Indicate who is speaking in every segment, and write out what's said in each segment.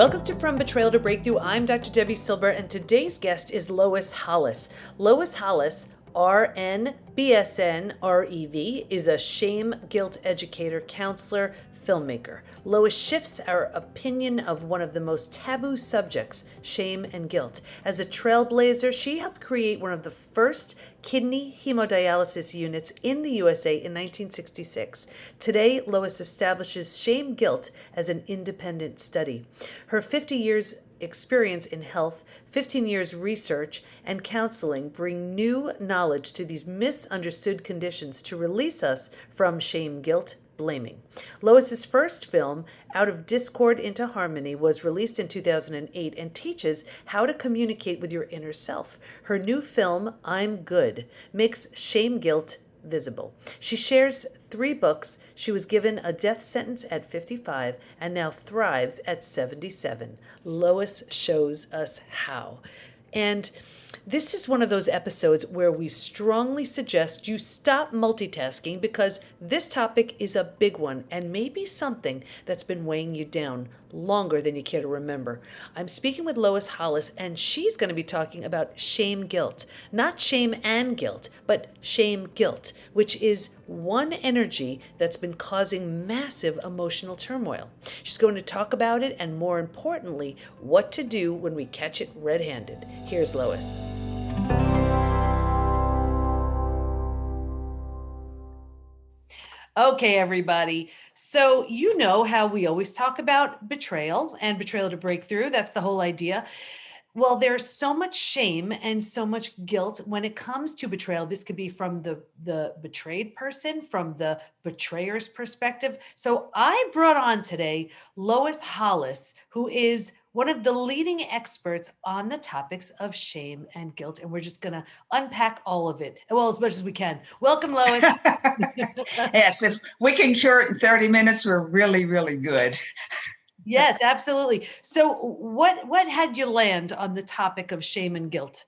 Speaker 1: Welcome to From Betrayal to Breakthrough. I'm Dr. Debbie Silber, and today's guest is Lois Hollis. Lois Hollis, RN, BSN, REV, is a shame, guilt educator, counselor, filmmaker. Lois shifts our opinion of one of the most taboo subjects, shame and guilt. As a trailblazer, she helped create one of the first kidney hemodialysis units in the USA in 1966. Today, Lois establishes shame guilt as an independent study. Her 50 years experience in health, 15 years research, and counseling bring new knowledge to these misunderstood conditions to release us from shame, guilt, blaming. Lois's first film, Out of Discord into Harmony, was released in 2008 and teaches how to communicate with your inner self. Her new film, I'm Good, makes shame guilt visible. She shares 3 books. She was given a death sentence at 55 and now thrives at 77. Lois shows us how. And this is one of those episodes where we strongly suggest you stop multitasking because this topic is a big one and maybe something that's been weighing you down longer than you care to remember. I'm speaking with Lois Hollis, and she's going to be talking about shame guilt. Not shame and guilt, but shame guilt, which is one energy that's been causing massive emotional turmoil. She's going to talk about it and, more importantly, what to do when we catch it red-handed. Here's Lois. Okay, everybody. So you know how we always talk about betrayal and betrayal to breakthrough. That's the whole idea. Well, there's so much shame and so much guilt when it comes to betrayal. This could be from the betrayed person, from the betrayer's perspective. So I brought on today Lois Hollis, who is one of the leading experts on the topics of shame and guilt. And we're just going to unpack all of it, well, as much as we can. Welcome, Lois.
Speaker 2: Yes, if we can cure it in 30 minutes, we're really, really good.
Speaker 1: Yes, absolutely. So what had you land on the topic of shame and guilt?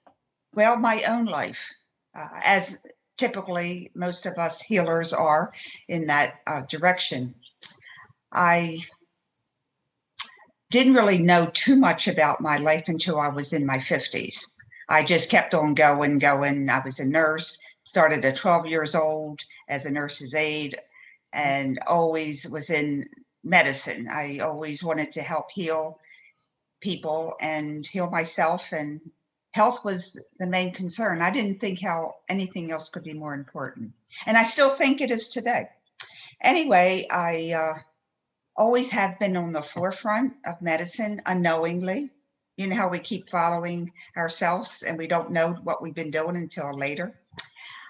Speaker 2: Well, my own life, as typically most of us healers are in that direction. I didn't really know too much about my life until I was in my 50s. I just kept on going. I was a nurse, started at 12 years old as a nurse's aide, and always was in medicine. I always wanted to help heal people and heal myself, and health was the main concern. I didn't think how anything else could be more important. And I still think it is today. Anyway, I always have been on the forefront of medicine unknowingly. You know how we keep following ourselves and we don't know what we've been doing until later.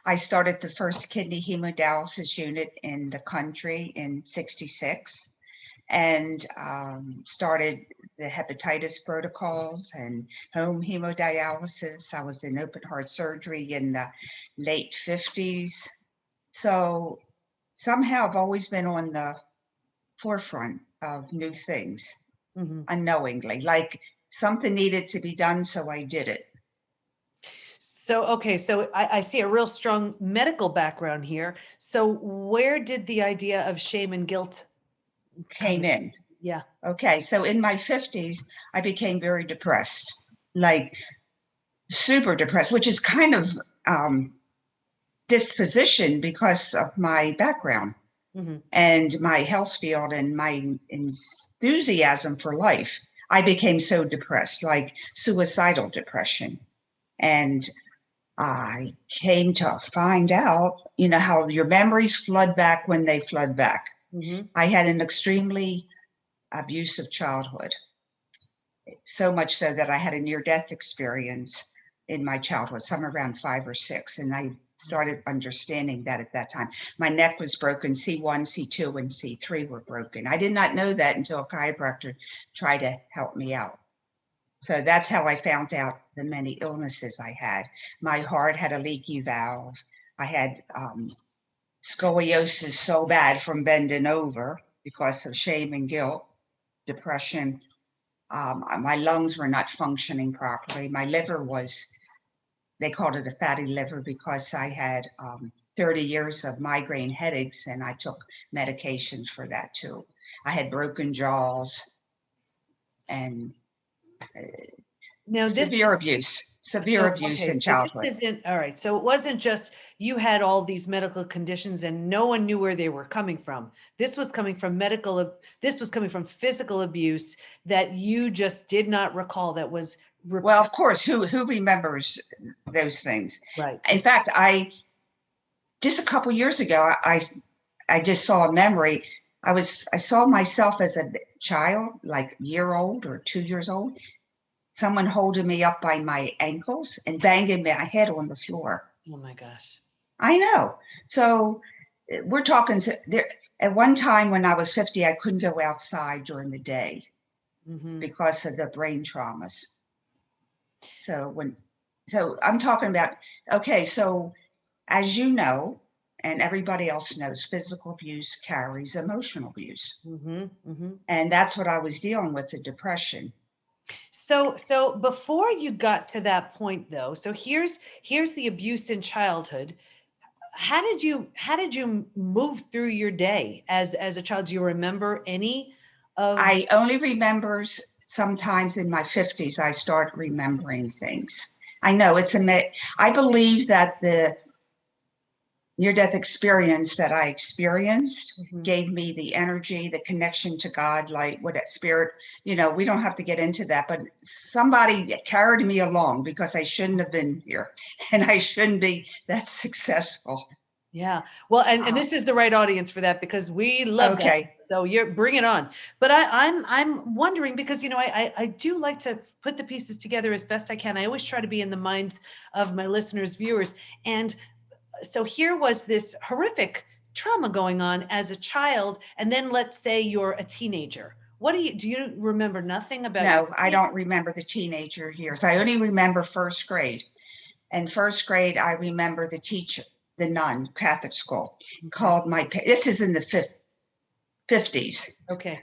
Speaker 2: I started the first kidney hemodialysis unit in the country in 66 and started the hepatitis protocols and home hemodialysis. I was in open heart surgery in the late 50s. So somehow I've always been on the forefront of new things, unknowingly, like something needed to be done, so I did it.
Speaker 1: So, okay, so I see a real strong medical background here. So where did the idea of shame and guilt
Speaker 2: Came in?
Speaker 1: Yeah.
Speaker 2: Okay, so in my 50s, I became very depressed, like super depressed, which is kind of disposition because of my background and my health field and my enthusiasm for life. I became so depressed, like suicidal depression. And I came to find out, you know, how your memories flood back when they flood back. I had an extremely abusive childhood, so much so that I had a near-death experience in my childhood, somewhere around 5 or 6, and I started understanding that at that time. My neck was broken, C1, C2, and C3 were broken. I did not know that until a chiropractor tried to help me out. So that's how I found out the many illnesses I had. My heart had a leaky valve. I had scoliosis so bad from bending over because of shame and guilt, depression. My lungs were not functioning properly. My liver was, they called it a fatty liver because I had 30 years of migraine headaches and I took medications for that too. I had broken jaws. and
Speaker 1: Now this
Speaker 2: severe
Speaker 1: is
Speaker 2: abuse
Speaker 1: okay.
Speaker 2: in
Speaker 1: So
Speaker 2: childhood.
Speaker 1: this isn't all right. So it wasn't just you had all these medical conditions and no one knew where they were coming from. This was coming from this was coming from physical abuse that you just did not recall. That was
Speaker 2: Well, of course, who remembers those things?
Speaker 1: right.
Speaker 2: In fact, I just a couple years ago, I just saw a memory. I saw myself as a child, like year old or 2 years old, someone holding me up by my ankles and banging my head on the floor.
Speaker 1: Oh my gosh.
Speaker 2: I know. So we're talking to there. At one time when I was 50, I couldn't go outside during the day because of the brain traumas. So I'm talking about, okay, so as you know, and everybody else knows, physical abuse carries emotional abuse. And that's what I was dealing with, the depression.
Speaker 1: So before you got to that point though, so here's the abuse in childhood. How did you move through your day as a child? Do you remember any of
Speaker 2: I only remember sometimes in my 50s, I start remembering things. I know I believe that the near-death experience that I experienced gave me the energy, the connection to God, like what that spirit, we don't have to get into that, but somebody carried me along because I shouldn't have been here and I shouldn't be that successful.
Speaker 1: Yeah. Well, and this is the right audience for that because we love that. So bring it on. But I'm wondering because, I do like to put the pieces together as best I can. I always try to be in the minds of my listeners, viewers. And so here was this horrific trauma going on as a child. And then let's say you're a teenager. Do you remember nothing about?
Speaker 2: No, I don't remember the teenager years. I only remember first grade. And first grade, I remember the teacher, the nun, Catholic school, called this is in the 50s.
Speaker 1: Okay.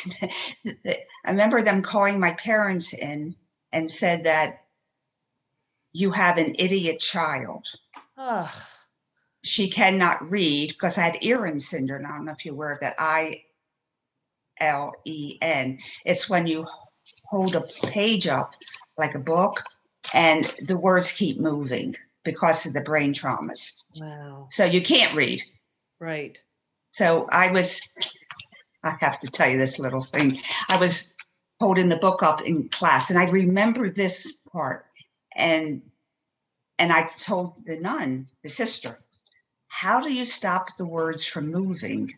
Speaker 2: I remember them calling my parents in and said that you have an idiot child.
Speaker 1: Ugh.
Speaker 2: She cannot read because I had Ehren syndrome. I don't know if you're aware of that. ILEN. It's when you hold a page up like a book and the words keep moving because of the brain traumas.
Speaker 1: Wow.
Speaker 2: So you can't read.
Speaker 1: Right.
Speaker 2: So I have to tell you this little thing. I was holding the book up in class and I remember this part. And I told the nun, the sister, how do you stop the words from moving?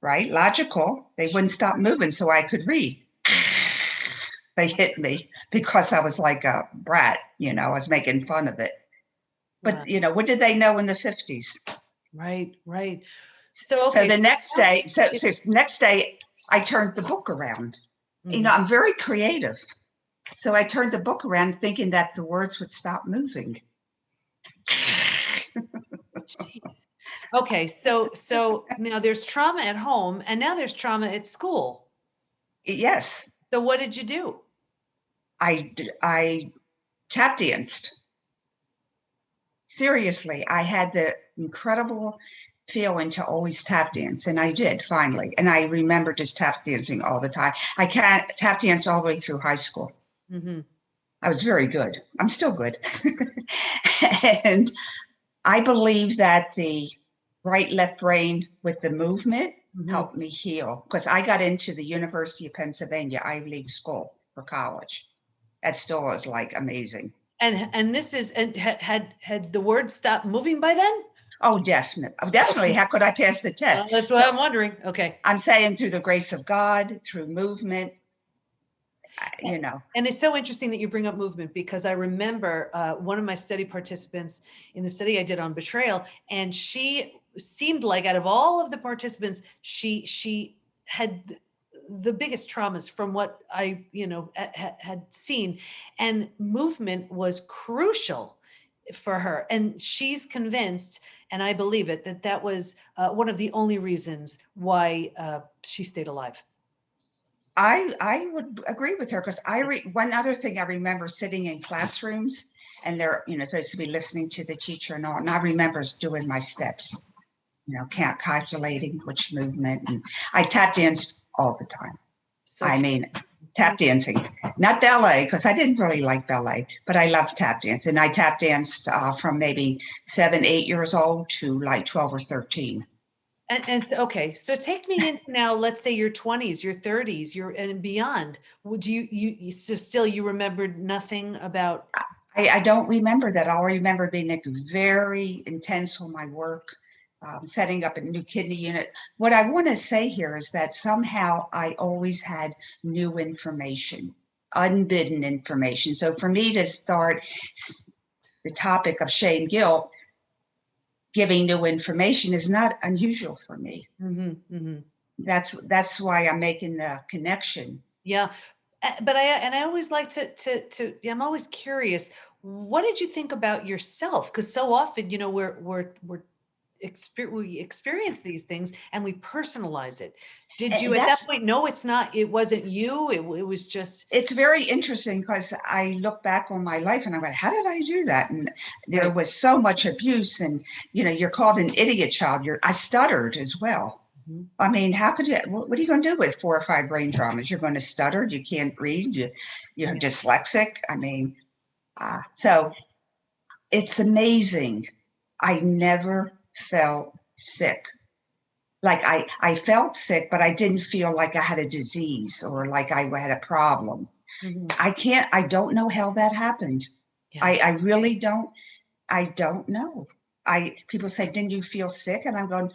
Speaker 2: Right? Logical. They wouldn't stop moving so I could read. They hit me because I was like a brat, I was making fun of it. But, what did they know in the 50s?
Speaker 1: Right.
Speaker 2: So the next day, I turned the book around. I'm very creative. So I turned the book around thinking that the words would stop moving.
Speaker 1: Jeez. Okay, so now there's trauma at home and now there's trauma at school.
Speaker 2: Yes.
Speaker 1: So what did you do?
Speaker 2: I tap danced. Seriously, I had the incredible feeling to always tap dance, and I did finally. And I remember just tap dancing all the time. I can't tap dance all the way through high school. I was very good. I'm still good. And I believe that the right left brain with the movement helped me heal because I got into the University of Pennsylvania Ivy League school for college. That still is like amazing.
Speaker 1: And this is had the word stopped moving by then?
Speaker 2: Oh, definitely. How could I pass the test?
Speaker 1: That's what I'm wondering. Okay.
Speaker 2: I'm saying through the grace of God, through movement,
Speaker 1: And it's so interesting that you bring up movement because I remember one of my study participants in the study I did on betrayal, and she seemed like out of all of the participants, she had the biggest traumas from what I, had seen, and movement was crucial for her. And she's convinced, and I believe it, that was one of the only reasons why she stayed alive.
Speaker 2: I would agree with her because one other thing I remember sitting in classrooms and they're, supposed to be listening to the teacher and all. And I remember doing my steps, calculating which movement. And I tap danced all the time.
Speaker 1: So
Speaker 2: I mean, tap dancing, not ballet, because I didn't really like ballet, but I love tap dance. And I tap danced from maybe 7, 8 years old to like 12 or 13.
Speaker 1: and so, okay, so take me into now, let's say your 20s, your 30s, your and beyond. Would you so still you remembered nothing about?
Speaker 2: I don't remember that. I'll remember being like very intense on my work, setting up a new kidney unit. What I want to say here is that somehow I always had new information, unbidden information. So for me to start the topic of shame, guilt, giving new information is not unusual for me. That's why I'm making the connection.
Speaker 1: Yeah. But I always like to yeah, I'm always curious. What did you think about yourself? Because so often, you know, we experience these things and we personalize it. Did you at that
Speaker 2: That's
Speaker 1: point know it's not, it wasn't you, it was just
Speaker 2: It's very interesting because I look back on my life and I'm like, how did I do that? And there
Speaker 1: right.
Speaker 2: was so much abuse, and you're called an idiot child. I stuttered as well.
Speaker 1: Mhm.
Speaker 2: I mean, how could you? What are you going to do with 4 or 5 brain traumas? You're going to stutter. You can't read. You're
Speaker 1: Yeah.
Speaker 2: dyslexic. I mean, so it's amazing. I never felt sick. Like I felt sick, but I didn't feel like I had a disease or like I had a problem.
Speaker 1: Mhm.
Speaker 2: I don't know how that happened.
Speaker 1: Yeah.
Speaker 2: I really don't. I don't know. People say, didn't you feel sick? And I'm going,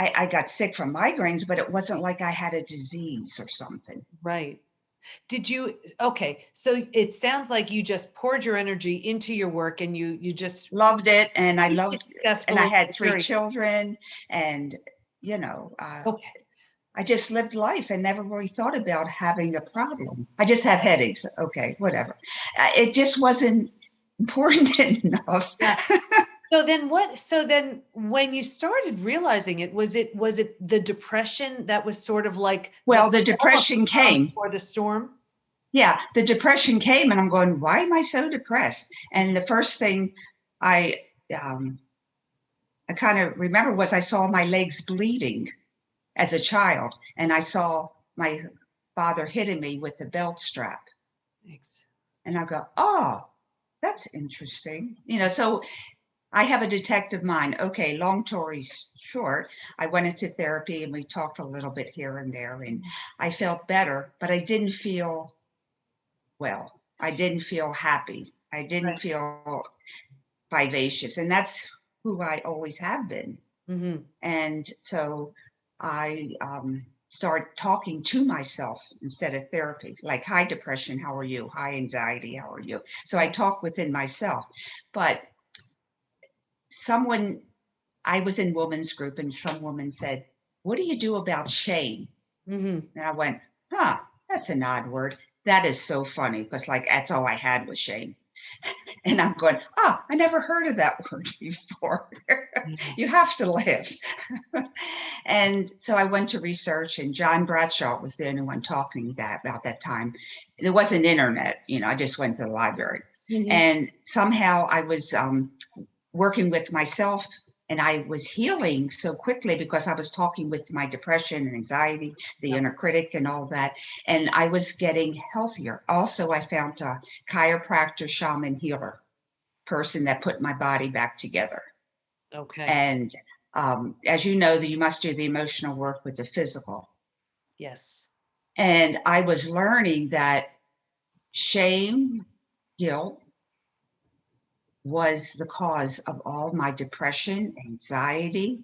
Speaker 2: I got sick from migraines, but it wasn't like I had a disease or something.
Speaker 1: Right. Did you, okay, so it sounds like you just poured your energy into your work and you just
Speaker 2: Loved it. And I
Speaker 1: really
Speaker 2: loved, and I
Speaker 1: successfully,
Speaker 2: had 3
Speaker 1: very,
Speaker 2: children, and, you know, uh,
Speaker 1: okay.
Speaker 2: I just lived life and never really thought about having a problem. I just have headaches. Okay, whatever. It just wasn't important enough.
Speaker 1: Yeah. So then when you started realizing it, was it the depression that was sort of like the
Speaker 2: Well, the
Speaker 1: almost
Speaker 2: depression
Speaker 1: calm
Speaker 2: came.
Speaker 1: before the storm?
Speaker 2: Yeah, the depression came, and I'm going, why am I so depressed? And the first thing I um, I kind of remember was I saw my legs bleeding as a child, and I saw my father hitting me with a belt strap,
Speaker 1: Thanks.
Speaker 2: and I go, oh, that's interesting. So I have a detective mind. Okay, long story short, I went into therapy and we talked a little bit here and there, and
Speaker 1: Mhm.
Speaker 2: I felt better, but I didn't feel well. I didn't feel happy. I didn't
Speaker 1: Right.
Speaker 2: feel vivacious. And that's who I always have been.
Speaker 1: Hmm.
Speaker 2: And so I started talking to myself instead of therapy, like, hi, depression, how are you? Hi, anxiety, how are you? So I talk within myself. But someone, I was in women's group, and some woman said, what do you do about shame?
Speaker 1: Hmm.
Speaker 2: And I went, huh, that's an odd word. That is so funny because, like, that's all I had was shame. And I'm going, oh, I never heard of that word before. You have to laugh. And so I went to research, and John Bradshaw was the only one talking about that time. There wasn't internet, I just went to the library.
Speaker 1: Hmm.
Speaker 2: And somehow I was working with myself, and I was healing so quickly because I was talking with my depression and anxiety, the
Speaker 1: Yeah.
Speaker 2: inner critic, and all that. And I was getting healthier. Also, I found a chiropractor, shaman, healer person that put my body back together.
Speaker 1: Okay.
Speaker 2: And as you know, that you must do the emotional work with the physical.
Speaker 1: Yes.
Speaker 2: And I was learning that shame, guilt, was the cause of all my depression, anxiety,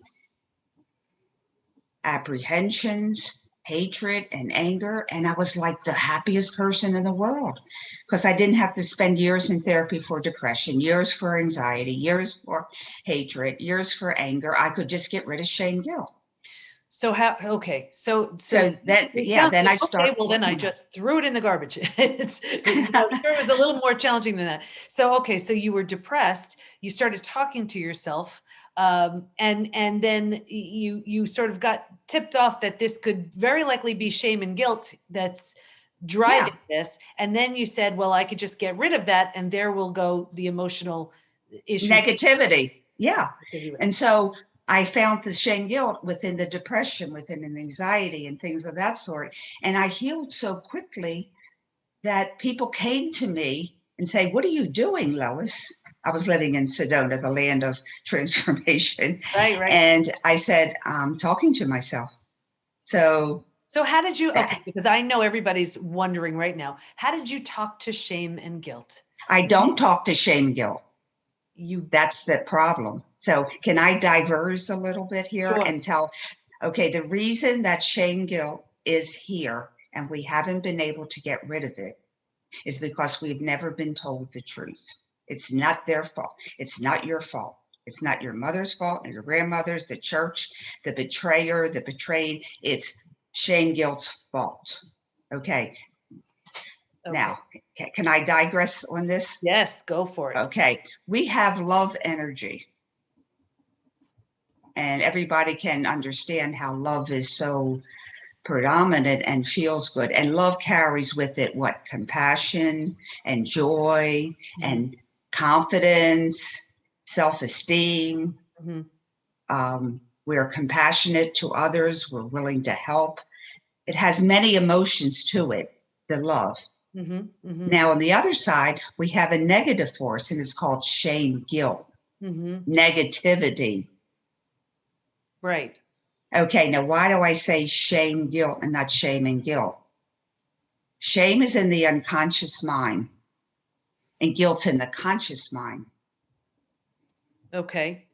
Speaker 2: apprehensions, hatred, and anger. And I was like the happiest person in the world because I didn't have to spend years in therapy for depression, years for anxiety, years for hatred, years for anger. I could just get rid of shame, guilt.
Speaker 1: So how, okay, so
Speaker 2: So then,
Speaker 1: it
Speaker 2: yeah,
Speaker 1: sounds
Speaker 2: then
Speaker 1: like,
Speaker 2: I
Speaker 1: okay,
Speaker 2: start
Speaker 1: well, then I
Speaker 2: working on
Speaker 1: just threw it in the garbage. I'm sure it was a little more challenging than that. So, okay, so you were depressed, you started talking to yourself, and then you sort of got tipped off that this could very likely be shame and guilt that's
Speaker 2: yeah,
Speaker 1: driving this. And then you said, well, I could just get rid of that, and there will go the emotional issues.
Speaker 2: negativity. Yeah. And so I found the shame guilt within the depression, within an anxiety and things of that sort. And I healed so quickly that people came to me and say, "What are you doing, Lois?" I was living in Sedona, the land of transformation.
Speaker 1: Right, right.
Speaker 2: And I said, "I'm talking to myself." So
Speaker 1: So how did you, okay,
Speaker 2: that,
Speaker 1: because I know everybody's wondering right now, how did you talk to shame and guilt?
Speaker 2: I don't talk to shame guilt.
Speaker 1: You,
Speaker 2: That's the problem. So can I diverse a little bit here
Speaker 1: sure.
Speaker 2: and tell, okay, the reason that shame guilt is here and we haven't been able to get rid of it is because we've never been told the truth. It's not their fault. It's not your fault. It's not your mother's fault or your grandmother's, the church, the betrayer, the betrayed. It's shame guilt's fault. Okay.
Speaker 1: Okay.
Speaker 2: Now, can I digress on this?
Speaker 1: Yes, go for it.
Speaker 2: Okay. We have love energy, and everybody can understand how love is so predominant and feels good. And love carries with it what? Compassion and joy and confidence, self-esteem.
Speaker 1: Mm-hmm.
Speaker 2: We're compassionate to others. We're willing to help. It has many emotions to it, the love.
Speaker 1: Mm-hmm. Mm-hmm.
Speaker 2: Now, on the other side, we have a negative force, and it's called shame, guilt,
Speaker 1: Mm-hmm.
Speaker 2: negativity.
Speaker 1: Right.
Speaker 2: Okay, now why do I say shame, guilt, and not shame and guilt? Shame is in the unconscious mind, and guilt's in the conscious mind,
Speaker 1: Okay.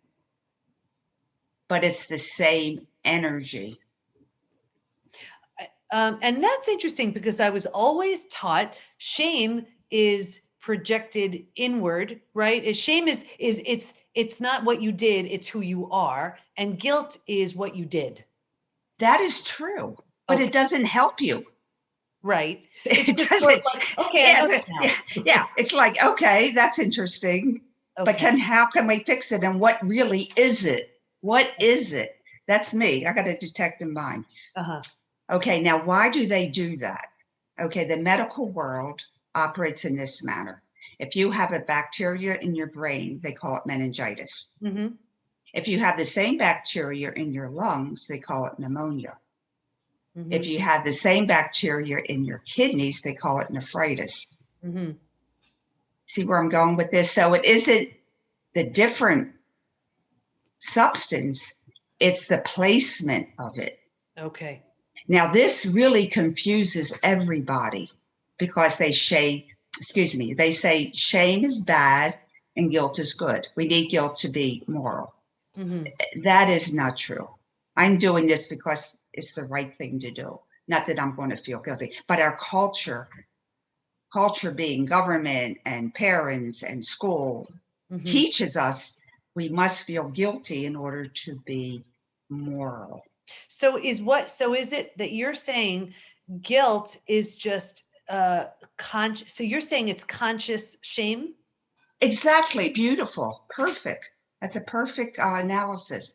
Speaker 2: but it's the same energy.
Speaker 1: And that's interesting because I was always taught shame is projected inward, right? Shame is it's not what you did, it's who you are, and guilt is what you did.
Speaker 2: That is true, but
Speaker 1: Okay,
Speaker 2: it doesn't help you.
Speaker 1: right. It's
Speaker 2: It
Speaker 1: just more
Speaker 2: doesn't.
Speaker 1: like, okay, I know
Speaker 2: Yes,
Speaker 1: this
Speaker 2: yeah,
Speaker 1: now.
Speaker 2: yeah. It's like, okay, that's interesting, but
Speaker 1: Okay.
Speaker 2: how can we fix it? And what really is it? What is it? That's me. I got a detective mind.
Speaker 1: Uh-huh.
Speaker 2: Okay, now why do they do that? Okay, the medical world operates in this manner. If you have a bacteria in your brain, they call it meningitis.
Speaker 1: Mm-hmm.
Speaker 2: If you have the same bacteria in your lungs, they call it pneumonia. If
Speaker 1: Mm-hmm.
Speaker 2: you have the same bacteria in your kidneys, they call it nephritis.
Speaker 1: Mm-hmm.
Speaker 2: See where I'm going with this? So it isn't the different substance, it's the placement of it.
Speaker 1: Okay.
Speaker 2: Now, this really confuses everybody because they say shame is bad and guilt is good. We need guilt to be moral.
Speaker 1: Mm-hmm.
Speaker 2: That is not true. I'm doing this because it's the right thing to do. Not that I'm going to feel guilty, but our culture being government and parents and school,
Speaker 1: Mm-hmm.
Speaker 2: teaches us we must feel guilty in order to be moral.
Speaker 1: So is it that you're saying guilt is just so you're saying it's conscious shame?
Speaker 2: Exactly. Beautiful. Perfect. That's a perfect analysis.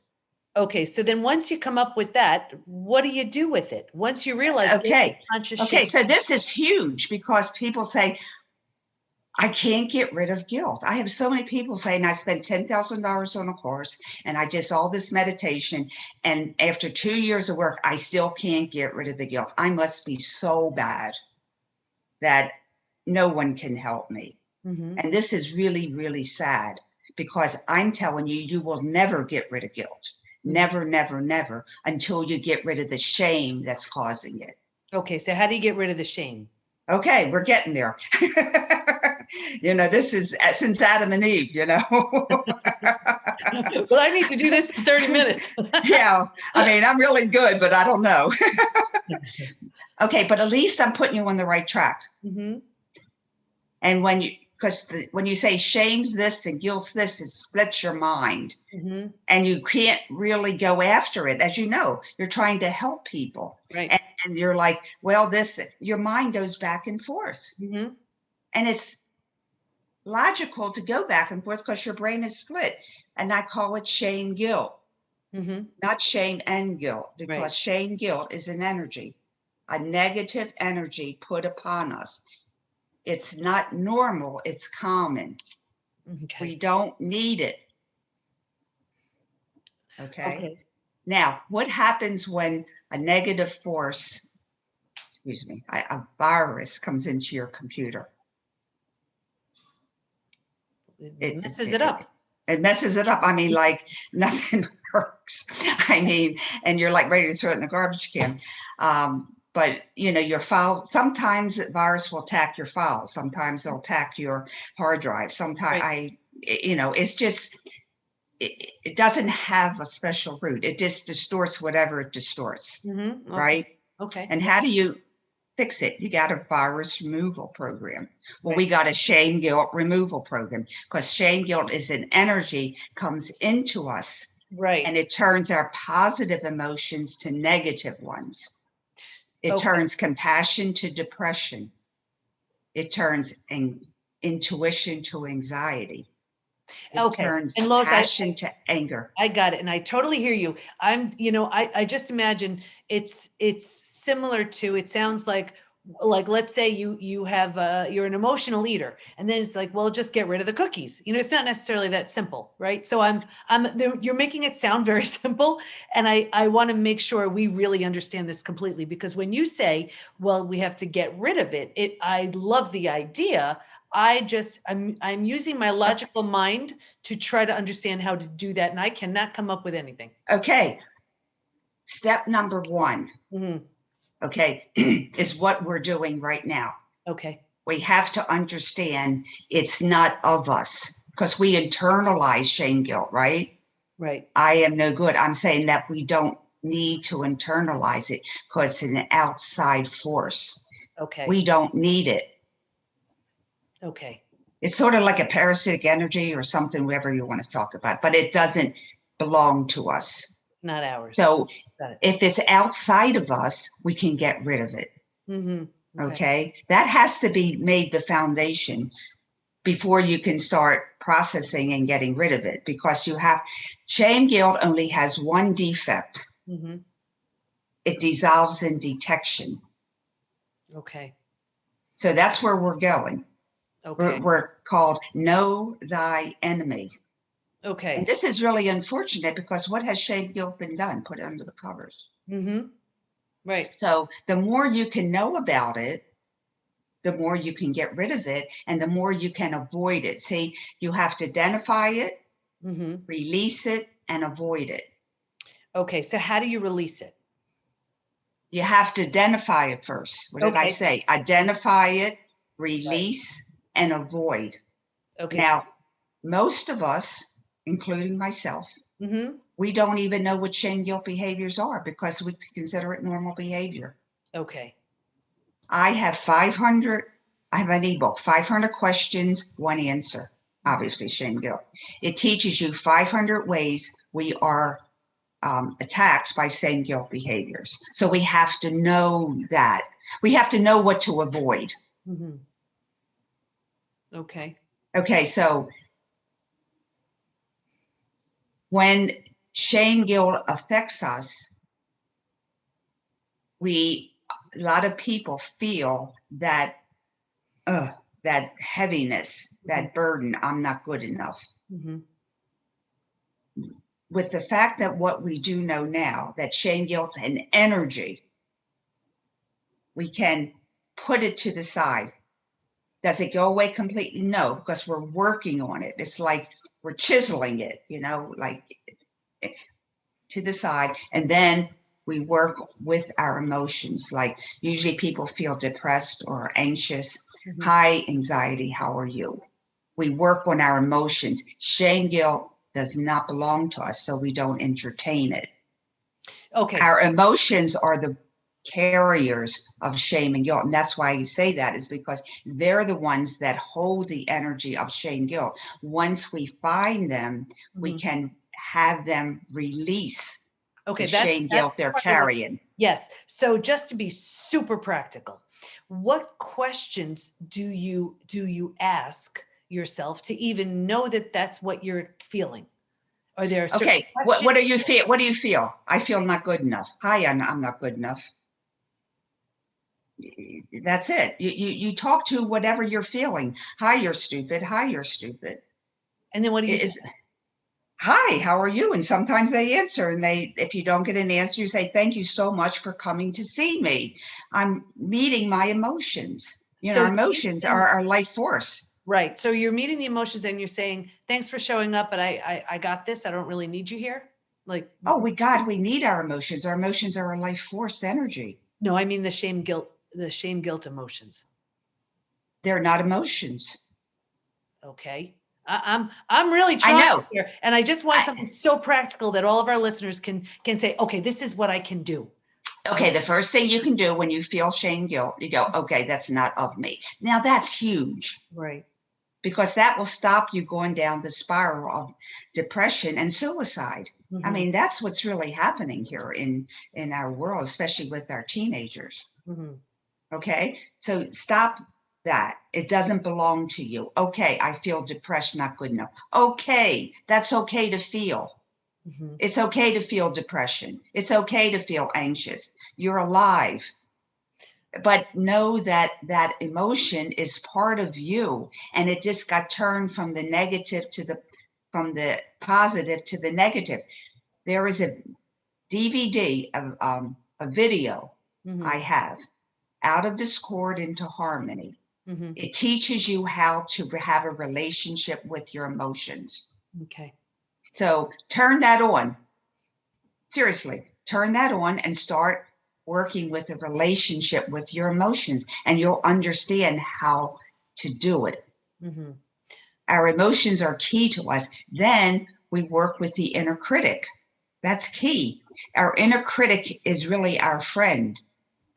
Speaker 1: Okay, so then once you come up with that, what do you do with it? Once you realize guilt is
Speaker 2: Okay.
Speaker 1: conscious
Speaker 2: Okay.
Speaker 1: shame.
Speaker 2: So this is huge because people say, I can't get rid of guilt. I have so many people saying I spent $10,000 on a course and I just all this meditation. And after 2 years of work, I still can't get rid of the guilt. I must be so bad that no one can help me.
Speaker 1: Mm-hmm.
Speaker 2: And this is really, really sad because I'm telling you, you will never get rid of guilt. Never, never, never until you get rid of the shame that's causing it.
Speaker 1: Okay, so how do you get rid of the shame?
Speaker 2: Okay, we're getting there. This is since Adam and Eve.
Speaker 1: Well, I need to do this in 30 minutes.
Speaker 2: Yeah, I mean, I'm really good, but I don't know. Okay, but at least I'm putting you on the right track.
Speaker 1: Mm-hmm.
Speaker 2: And when you say shame's this and guilt's this, it splits your mind.
Speaker 1: Mm-hmm.
Speaker 2: And you can't really go after it. As you know, you're trying to help people.
Speaker 1: Right.
Speaker 2: And you're like, well, your mind goes back and forth.
Speaker 1: Mm-hmm.
Speaker 2: And it's logical to go back and forth because your brain is split. And I call it shame guilt,
Speaker 1: Mm-hmm.
Speaker 2: not shame and guilt, because
Speaker 1: Right.
Speaker 2: shame guilt is an energy, a negative energy put upon us. It's not normal, it's common.
Speaker 1: Okay.
Speaker 2: We don't need it. Okay.
Speaker 1: Okay.
Speaker 2: Now, what happens when a negative force, excuse me, a virus comes into your computer?
Speaker 1: It
Speaker 2: It,
Speaker 1: messes it
Speaker 2: it,
Speaker 1: up.
Speaker 2: it messes it up. I mean, like nothing works. I mean, and you're like ready to throw it in the garbage can. But your files, sometimes the virus will attack your files. Sometimes they'll attack your hard drive. Sometimes
Speaker 1: Right.
Speaker 2: it's just, it doesn't have a special root. It just distorts whatever it distorts,
Speaker 1: Okay.
Speaker 2: right?
Speaker 1: Okay.
Speaker 2: And how do you fix it? You got a virus removal program. Well, we
Speaker 1: Right.
Speaker 2: got a shame guilt removal program, because shame guilt is an energy comes into us, and
Speaker 1: Right.
Speaker 2: it turns our positive emotions to negative ones. It
Speaker 1: Okay.
Speaker 2: turns compassion to depression. It turns intuition to anxiety. It
Speaker 1: Okay.
Speaker 2: turns
Speaker 1: And Lois,
Speaker 2: passion to anger.
Speaker 1: I got it. And I totally hear you. I just imagine it's similar to, it sounds like, let's say you have, you're an emotional eater, and then it's like, well, just get rid of the cookies. It's not necessarily that simple, right? So you're making it sound very simple. And I want to make sure we really understand this completely, because when you say, well, we have to get rid of I love the idea. I'm using my logical mind to try to understand how to do that. And I cannot come up with anything.
Speaker 2: Okay, step number one,
Speaker 1: Mhm.
Speaker 2: okay, is what we're doing right now.
Speaker 1: Okay.
Speaker 2: We have to understand it's not of us, because we internalize shame guilt, right?
Speaker 1: Right.
Speaker 2: I am no good. I'm saying that we don't need to internalize it, because it's an outside force.
Speaker 1: Okay.
Speaker 2: We don't need it.
Speaker 1: Okay.
Speaker 2: It's sort of like a parasitic energy or something, whatever you want to talk about, but it doesn't belong to us.
Speaker 1: Not ours.
Speaker 2: So
Speaker 1: Got it.
Speaker 2: if it's outside of us, we can get rid of it.
Speaker 1: Okay.
Speaker 2: Okay. That has to be made the foundation before you can start processing and getting rid of it, because shame guilt only has one defect.
Speaker 1: hmm
Speaker 2: It dissolves in detection.
Speaker 1: Okay.
Speaker 2: So that's where we're going.
Speaker 1: Okay.
Speaker 2: We're called know thy enemy. And
Speaker 1: Okay.
Speaker 2: this is really unfortunate, because what has shame guilt been done? Put it under the covers.
Speaker 1: Right.
Speaker 2: So the more you can know about it, the more you can get rid of it, and the more you can avoid it. See, you have to identify it,
Speaker 1: hmm
Speaker 2: release it, and avoid it.
Speaker 1: Okay. So how do you release it?
Speaker 2: You have to identify it first. What did I
Speaker 1: Okay.
Speaker 2: say? Identify it,
Speaker 1: Right.
Speaker 2: release, and avoid.
Speaker 1: Okay. So,
Speaker 2: Now, most of us, including myself,
Speaker 1: hmm
Speaker 2: we don't even know what shame guilt behaviors are, because we consider it normal behavior.
Speaker 1: Okay.
Speaker 2: I have 500, I have an ebook, 500 questions, one answer,
Speaker 1: Mhm.
Speaker 2: obviously, shame guilt. It teaches you 500 ways we are attacked by shame guilt behaviors. So we have to know that. We have to know what to avoid.
Speaker 1: hmm Okay.
Speaker 2: Okay, so when shame guilt affects us, a lot of people feel that, that heaviness,
Speaker 1: hmm
Speaker 2: that burden, I'm not good enough.
Speaker 1: hmm
Speaker 2: With the fact that what we do know now, that shame guilt's an energy, we can put it to the side. Does it go away completely? No, because we're working on it. It's like we're chiseling it, like to the side. And then we work with our emotions. Like usually people feel depressed or anxious.
Speaker 1: hmm
Speaker 2: Hi, anxiety, how are you? We work on our emotions. Shame guilt does not belong to us, so we don't entertain it.
Speaker 1: Okay.
Speaker 2: Our emotions are the carriers of shame and guilt. And that's why you say that, is because they're the ones that hold the energy of shame guilt. Once we find them, we
Speaker 1: hmm
Speaker 2: can have them release the
Speaker 1: Okay.
Speaker 2: shame
Speaker 1: That's
Speaker 2: guilt they're
Speaker 1: part of what.
Speaker 2: carrying.
Speaker 1: Yes. So just to be super practical, what questions do you ask yourself to even know that that's what you're feeling? Are there certain
Speaker 2: Okay,
Speaker 1: questions?
Speaker 2: what do you feel? What do you feel? I feel not good enough. Hi, I'm not good enough. That's it. You talk to whatever you're feeling. Hi, you're stupid. Hi, you're stupid.
Speaker 1: And then what do you say?
Speaker 2: Is hi, how are you? And sometimes they answer, and if you don't get an answer, you say, thank you so much for coming to see me. I'm meeting my emotions.
Speaker 1: So
Speaker 2: Our
Speaker 1: you're
Speaker 2: emotions
Speaker 1: meeting,
Speaker 2: are our life force.
Speaker 1: right. So you're meeting the emotions and you're saying, thanks for showing up, but I got this. I don't really need you here. Like,
Speaker 2: Oh, we need our emotions. Our emotions are our life force energy.
Speaker 1: no, I mean the shame, guilt emotions.
Speaker 2: They're not emotions.
Speaker 1: Okay. I'm really
Speaker 2: I
Speaker 1: trying
Speaker 2: know.
Speaker 1: here. And I just want
Speaker 2: I,
Speaker 1: something so practical that all of our listeners can say, okay, this is what I can do.
Speaker 2: okay, the first thing you can do when you feel shame, guilt, you go, okay, that's not of me. Now that's huge
Speaker 1: Right.
Speaker 2: because that will stop you going down the spiral of depression and suicide. I
Speaker 1: Mm-hmm.
Speaker 2: mean, that's what's really happening here in our world, especially with our teenagers.
Speaker 1: Mm-hmm.
Speaker 2: Okay, so stop that. It doesn't belong to you. Okay, I feel depressed, not good enough. Okay, that's okay to feel.
Speaker 1: Mm-hmm.
Speaker 2: It's okay to feel depression. It's okay to feel anxious. You're alive. But know that that emotion is part of you, and it just got turned from the negative to the from the positive to the negative. There is a DVD of a video
Speaker 1: Mm-hmm.
Speaker 2: I have, Out of Discord into Harmony.
Speaker 1: Mm-hmm.
Speaker 2: It teaches you how to have a relationship with your emotions.
Speaker 1: Okay.
Speaker 2: So turn that on. Seriously, turn that on and start working with a relationship with your emotions, and you'll understand how to do it.
Speaker 1: Mm-hmm.
Speaker 2: Our emotions are key to us. Then we work with the inner critic. That's key. Our inner critic is really our friend,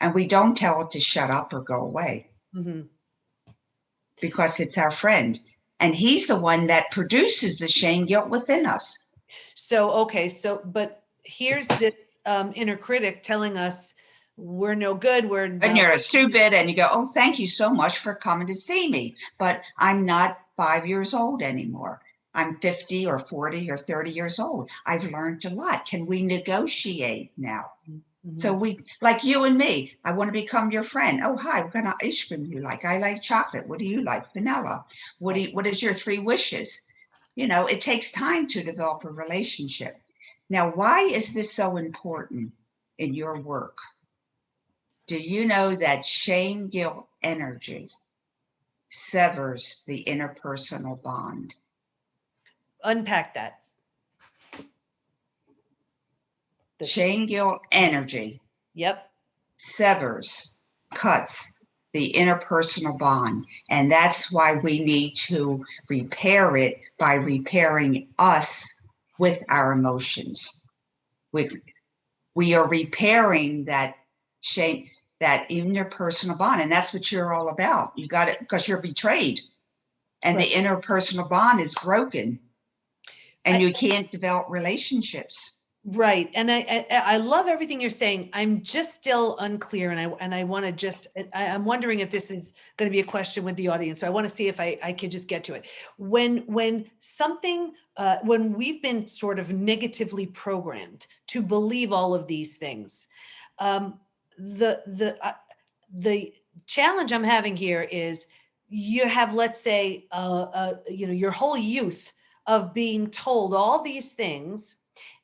Speaker 2: and we don't tell it to shut up or go away
Speaker 1: Mm-hmm.
Speaker 2: because it's our friend. And he's the one that produces the shame guilt within us.
Speaker 1: So, okay. So, but here's this inner critic telling us we're no good. We're
Speaker 2: And
Speaker 1: not.
Speaker 2: you're stupid, and you go, oh, thank you so much for coming to see me. But I'm not 5 years old anymore. I'm 50 or 40 or 30 years old. I've learned a lot. Can we negotiate now?
Speaker 1: Mm-hmm.
Speaker 2: So we, like you and me, I want to become your friend. Oh, hi, what kind of ice cream do you like? I like chocolate. What do you like? Vanilla.
Speaker 1: Right.
Speaker 2: What is your three wishes? It takes time to develop a relationship. Now, why is this so important in your work? Do you know that shame guilt energy severs the interpersonal bond?
Speaker 1: Unpack that. The
Speaker 2: Shame guilt energy
Speaker 1: Yep.
Speaker 2: severs, cuts the interpersonal bond. And that's why we need to repair it by repairing us with our emotions. We, we are repairing that shame, that interpersonal bond. And that's what you're all about. You got it because you're betrayed and
Speaker 1: Right.
Speaker 2: the interpersonal bond is broken and
Speaker 1: I,
Speaker 2: you can't develop relationships.
Speaker 1: right. And I love everything you're saying. I'm just still unclear. And I want to I'm wondering if this is going to be a question with the audience. So I want to see if I could just get to it. When something, when we've been sort of negatively programmed to believe all of these things, um, the challenge I'm having here is you have, let's say, your whole youth of being told all these things.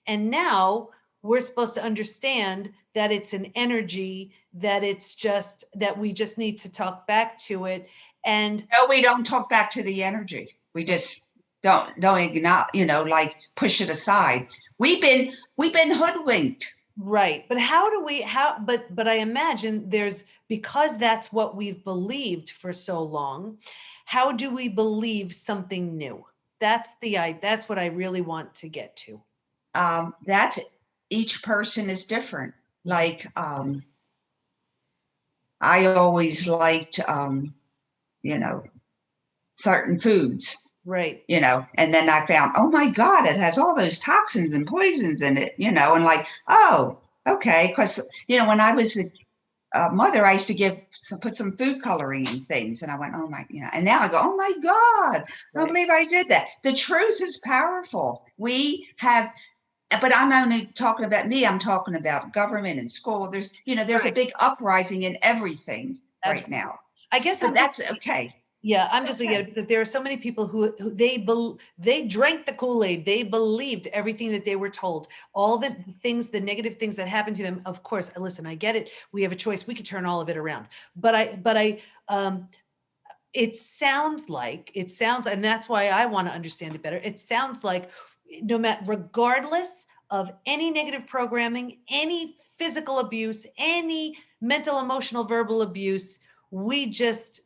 Speaker 1: And now we're supposed to understand that it's an energy, that it's just that we just need to talk back to it. And
Speaker 2: No, we don't talk back to the energy. We just don't ignore, like push it aside. We've been hoodwinked.
Speaker 1: right. But how do we but I imagine there's, because that's what we've believed for so long, how do we believe something new? That's what I really want to get to.
Speaker 2: That's each person is different.
Speaker 1: Mhm.
Speaker 2: Like I always liked you know, certain foods,
Speaker 1: Right.
Speaker 2: and then I found, oh my God, it has all those toxins and poisons in it, and like, oh, okay. Because, when I was a mother, I used to put some food coloring in things. And I went, oh my, and now I go, oh my God, I don't
Speaker 1: Right.
Speaker 2: believe I did that. The truth is powerful. We have, but I'm only talking about me. I'm talking about government and school. There's a
Speaker 1: Right.
Speaker 2: big uprising in everything right
Speaker 1: Absolutely.
Speaker 2: now,
Speaker 1: I guess
Speaker 2: but
Speaker 1: I'm just
Speaker 2: that's okay.
Speaker 1: Yeah, I'm
Speaker 2: It's
Speaker 1: just looking at
Speaker 2: okay.
Speaker 1: it because there are so many people who they drank the Kool-Aid. They believed everything that they were told. All the things, the negative things that happened to them. Of course, listen, I get it. We have a choice. We could turn all of it around. But it sounds, and that's why I want to understand it better. It sounds like no matter, regardless of any negative programming, any physical abuse, any mental, emotional, verbal abuse, we just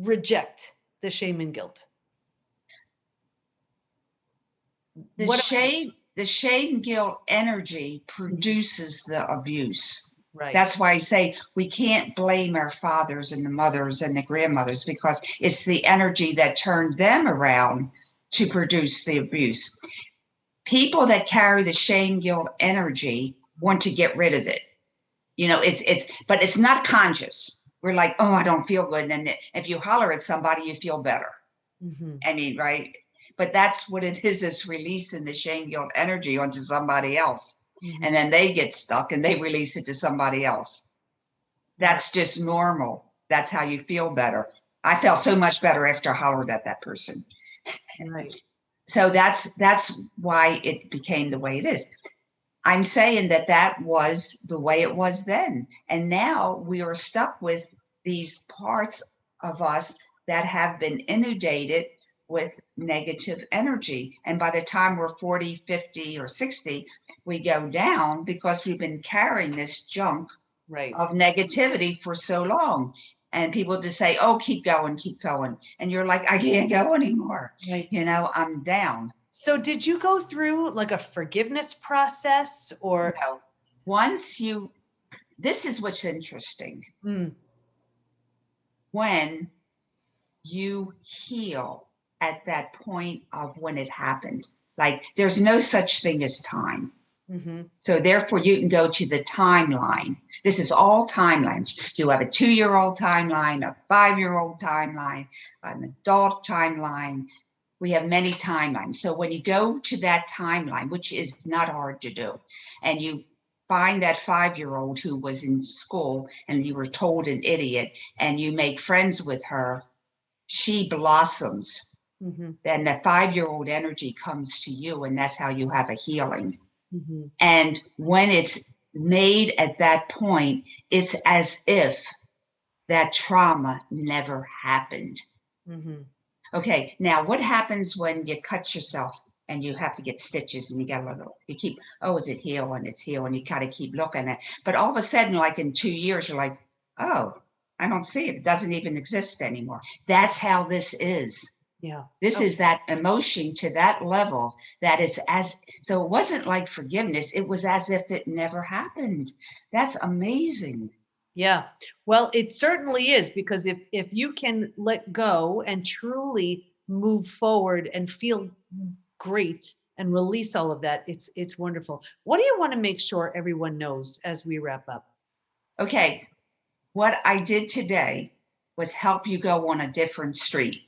Speaker 1: reject the shame and guilt.
Speaker 2: The
Speaker 1: What am I
Speaker 2: shame, the shame guilt energy
Speaker 1: missing?
Speaker 2: produces the abuse.
Speaker 1: Right.
Speaker 2: That's why I say we can't blame our fathers and the mothers and the grandmothers, because it's the energy that turned them around to produce the abuse. People that carry the shame guilt energy want to get rid of it. But it's not conscious. We're like, oh, I don't feel good. And then if you holler at somebody, you feel better.
Speaker 1: Mm-hmm.
Speaker 2: I mean, right? But that's what it is releasing the shame guilt energy onto somebody else.
Speaker 1: Mm-hmm.
Speaker 2: And then they get stuck and they release it to somebody else.
Speaker 1: Right.
Speaker 2: That's just normal. That's how you feel better. I felt so much better after I hollered at that person.
Speaker 1: Right.
Speaker 2: So that's why it became the way it is. I'm saying that was the way it was then. And now we are stuck with these parts of us that have been inundated with negative energy. And by the time we're 40, 50, or 60, we go down because we've been carrying this junk
Speaker 1: Right.
Speaker 2: of negativity for so long. And people just say, oh, keep going, keep going. And you're like, I can't go anymore.
Speaker 1: Right.
Speaker 2: I'm down.
Speaker 1: So did you go through like a forgiveness process or?
Speaker 2: No. This is what's interesting.
Speaker 1: Mm.
Speaker 2: When you heal at that point of when it happened, like there's no such thing as time.
Speaker 1: Mm-hmm.
Speaker 2: So therefore you can go to the timeline. This is all timelines. You have a 2-year-old timeline, a 5-year-old timeline, an adult timeline. We have many timelines. So when you go to that timeline, which is not hard to do, and you find that 5-year-old who was in school and you were told an idiot, and you make friends with her, she blossoms.
Speaker 1: Mm-hmm.
Speaker 2: Then the 5-year-old energy comes to you, and that's how you have a healing.
Speaker 1: Mm-hmm.
Speaker 2: And when it's made at that point, it's as if that trauma never happened.
Speaker 1: Mm-hmm.
Speaker 2: Okay, now what happens when you cut yourself and you have to get stitches and you got a little, you keep, oh, is it healing? It's healing. You kind of keep looking at it. But all of a sudden, like in 2 years, you're like, oh, I don't see it. It doesn't even exist anymore. That's how this is.
Speaker 1: Yeah.
Speaker 2: This
Speaker 1: Okay.
Speaker 2: is that emotion to that level that it's so it wasn't like forgiveness. It was as if it never happened. That's amazing.
Speaker 1: Yeah. Well, it certainly is, because if you can let go and truly move forward and feel great and release all of that, it's wonderful. What do you want to make sure everyone knows as we wrap up?
Speaker 2: Okay, what I did today was help you go on a different street.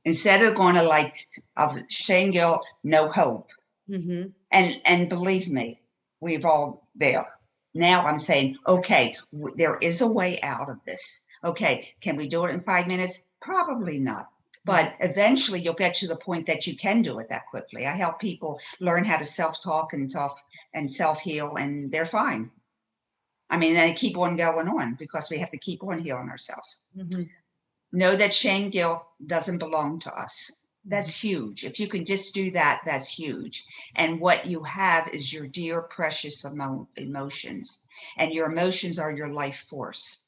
Speaker 2: Instead of going to like of shame, guilt, no hope.
Speaker 1: Mm-hmm.
Speaker 2: And believe me, we've all there. Now I'm saying, okay, there is a way out of this. Okay, can we do it in 5 minutes? Probably not. But eventually you'll get to the point that you can do it that quickly. I help people learn how to self-talk and self-heal, and they're fine. I mean, they keep on going on because we have to keep on healing ourselves.
Speaker 1: Mm-hmm.
Speaker 2: Know that shame guilt doesn't belong to us. That's
Speaker 1: Mm-hmm.
Speaker 2: huge. If you can just do that, that's huge. And what you have is your dear, precious emotions. And your emotions are your life force.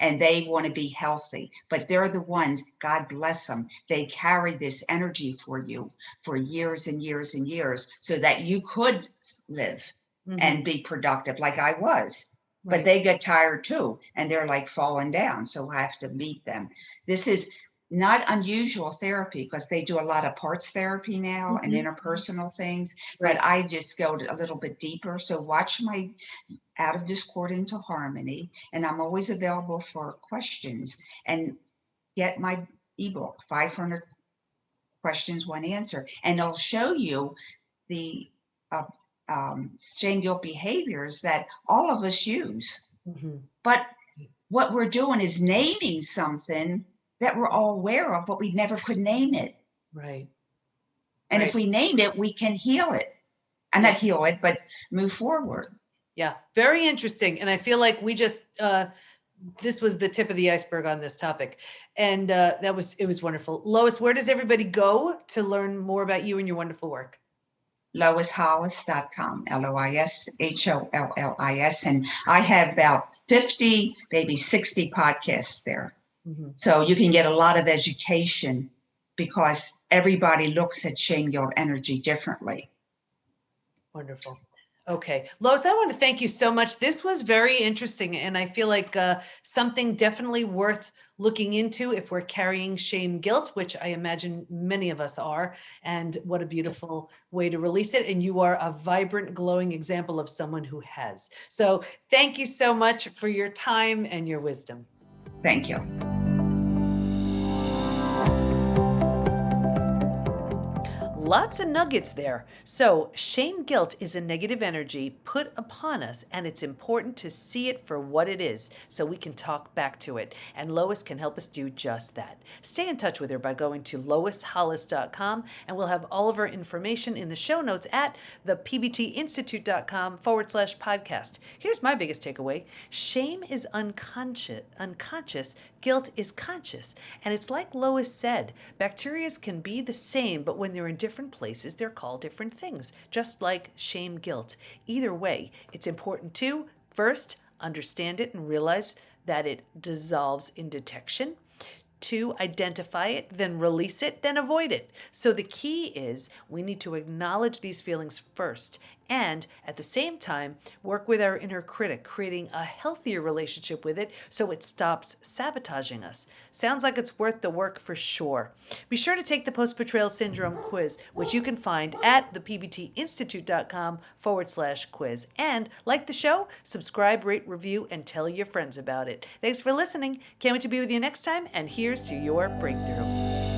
Speaker 2: And they want to be healthy. But they're the ones, God bless them, they carry this energy for you for years and years and years so that you could live
Speaker 1: Mm-hmm.
Speaker 2: and be productive like I was. But
Speaker 1: Right.
Speaker 2: they get tired too, and they're like falling down. So I have to meet them. This is not unusual therapy because they do a lot of parts therapy now and
Speaker 1: Mm-hmm.
Speaker 2: interpersonal things,
Speaker 1: Right.
Speaker 2: but I just go a little bit deeper. So watch my Out of Discord into Harmony, and I'm always available for questions, and get my ebook, 500 Questions, One Answer, and it'll show you the uh, shame guilt behaviors that all of us use.
Speaker 1: Mm-hmm.
Speaker 2: But what we're doing is naming something that we're all aware of, but we never could name it.
Speaker 1: Right.
Speaker 2: And
Speaker 1: Right.
Speaker 2: if we name it, we can heal it. And not heal it, but move forward.
Speaker 1: Yeah. Very interesting. And I feel like we just, this was the tip of the iceberg on this topic. And it was wonderful. Lois, where does everybody go to learn more about you and your wonderful work?
Speaker 2: LoisHollis.com, LoisHollis. And I have about 50, maybe 60 podcasts there. Mm-hmm. So you can get a lot of education because everybody looks at shame, guilt, energy differently.
Speaker 1: Wonderful. Okay. Lois, I want to thank you so much. This was very interesting. And I feel like something definitely worth looking into if we're carrying shame, guilt, which I imagine many of us are. And what a beautiful way to release it. And you are a vibrant, glowing example of someone who has. So thank you so much for your time and your wisdom.
Speaker 2: Thank you.
Speaker 1: Lots of nuggets there. So shame, guilt is a negative energy put upon us, and it's important to see it for what it is so we can talk back to it. And Lois can help us do just that. Stay in touch with her by going to loishollis.com, and we'll have all of her information in the show notes at thepbtinstitute.com/podcast. Here's my biggest takeaway. Shame is unconscious. Guilt is conscious. And it's like Lois said, bacteria can be the same, but when they're in different places, they're called different things, just like shame, guilt. Either way, it's important to first understand it and realize that it dissolves in detection. 2, identify it, then release it, then avoid it. So the key is we need to acknowledge these feelings first and at the same time work with our inner critic, creating a healthier relationship with it so it stops sabotaging us. Sounds like it's worth the work for sure. Be sure to take the post-betrayal syndrome quiz, which you can find at thepbtinstitute.com/quiz. And like the show, subscribe, rate, review, and tell your friends about it. Thanks for listening. Can't wait to be with you next time. And here's to your breakthrough.